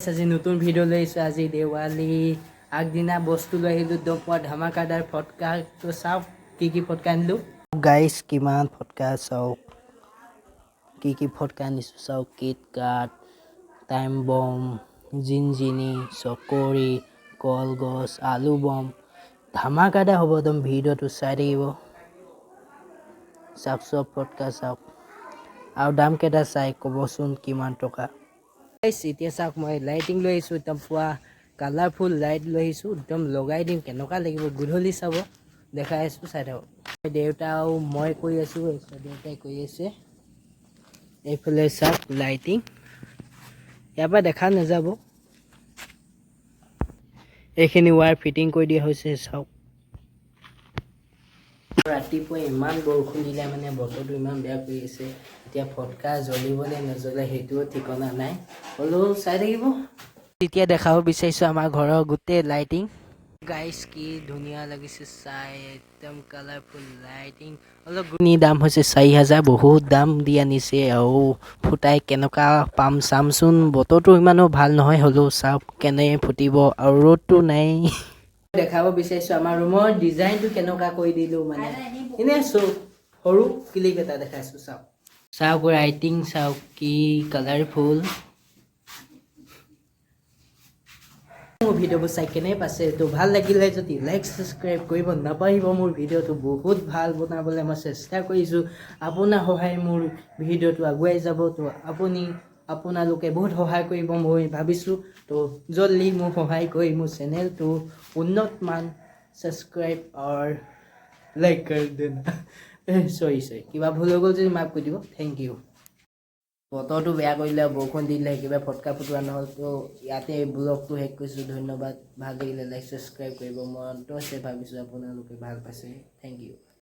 আজি নতুন ভিডিও লৈছো আজি দেৱালী আগদিনা বস্তু লৈ আহিলো দপোৱা ধামাকাদাৰ ফটকা তো চাওক কি ফটকা আনিলো গাইস কিমান ফটকা চাওক কি ফটকা আনিছো চাওক কিট কাট টাইম বম জিনজিনি চকৰি কলগছ আলু বম ধামাকাদাৰ হ'ব একদম ভিডিওটো চাই থাকিব চাওক চব ফটকা চাওক আৰু দাম কেইটা চাই ক'বচোন কিমান টকা এতিয়া চাওক মই লাইটিং লৈ আহিছোঁ একদম পুৰা কালাৰফুল লাইট লৈ আহিছোঁ একদম লগাই দিম কেনেকুৱা লাগিব গধূলি চাব দেখাই আছোঁ চাই থাকক দেউতাও মই কৰি আছোঁ দেউতাই কৰি আছে এইফালে চাওক লাইটিং ইয়াৰ পৰা দেখা নাযাব এইখিনি ৱায়াৰ ফিটিং কৰি দিয়া হৈছে চাওক ৰাতিপুৱা ইমান বৰষুণ দিলে মানে বতৰটো ইমান বেয়া কৰি আছে এতিয়া ফটকা জ্বলিবনে নজ্বলে সেইটোও ঠিকনা নাই হ'লেও চাই থাকিব তেতিয়া দেখাব বিচাৰিছোঁ আমাৰ ঘৰৰ গোটেই লাইটিং গাইছ কি ধুনীয়া লাগিছে চাই একদম কালাৰফুল লাইটিং অলপ দাম হৈছে 4000 বহুত দাম দি আনিছে আৰু ফুটাই কেনেকুৱা পাম চামচোন বতৰটো ইমানো ভাল নহয় হ'লেও চাওক কেনে ফুটিব আৰু ৰ'দটো নাই দেখাব বিচাৰিছোঁ আমাৰ ৰুমৰ ডিজাইনটো কেনেকুৱা কৰি দিলোঁ মানে এনে সৰু ক্লিপ এটা দেখাইছোঁ চাওক লাইটিং চাওক কি কালাৰফুল মোৰ ভিডিঅ'বোৰ চাই কেনে পাইছে তো ভাল লাগিলে যদি লাইক ছাবস্ক্ৰাইব কৰিব নাপাহৰিব মোৰ ভিডিঅ'টো বহুত ভাল বনাবলৈ মই চেষ্টা কৰিছোঁ আপোনাৰ সহায় মোৰ ভিডিঅ'টো আগুৱাই যাব তো আপোনালোকে বহুত সহায় কৰিব মই ভাবিছোঁ তো জলদি মোক সহায় কৰি মোৰ চেনেলটো উন্নত মান ছাবস্ক্ৰাইব আৰু লাইক কৰি দেনা চৰি কিবা ভুল হৈ গ'ল যদি মাফ কৰি দিব থেংক ইউ বতৰটো বেয়া কৰিলে বৰষুণ দিলে কিবা ফটকা ফুটোৱা নহ'ল তো ইয়াতে ব্লগটো শেষ কৰিছোঁ ধন্যবাদ ভাল লাগিলে লাইক ছাবস্ক্ৰাইব কৰিব মই অন্তৰছে ভাবিছোঁ আপোনালোকে ভাল পাইছে থেংক ইউ